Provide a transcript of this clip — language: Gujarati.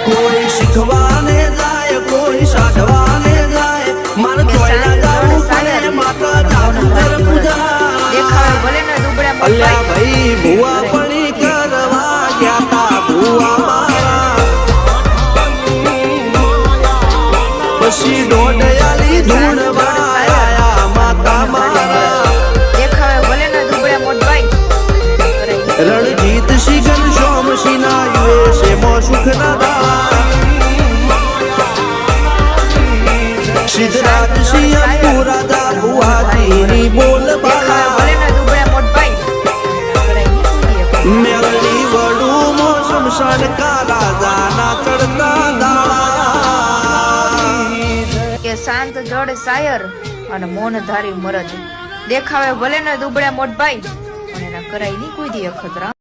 કોઈ શીખવાને જાય કોઈ સાધવાને જાય મારે ચોયલા જાવું પડે માતા જાદુગર પૂજા દેખાવે ભલે ને દુબળા અલ્યા ભાઈ ભુવા પડી કરવા ગયા તા ભુવા મારા પછી દોડયાલી ધૂણવા આયા માતા મારા દેખાવે ભલે ને દુબળા મોટભાઈ રણજીત સિંહ સોમ સિંહ ના યુએસએ માં સુખ ના દા સિદ્ધરાજ સિંહ પૂરા દા ભુવાજી ની બોલ બાલા ભલે ને દુબળા મોટભાઈ મેળની વડું મો શમશાન કાલા દાના ચડતા દાળા કે શાંત જડ શાયર અને મૌન ધારી મરદ દેખાવે ભલે ને દુબળા મોટભાઈ પણ એના કરાઈ ની કોઈ દી અખતરા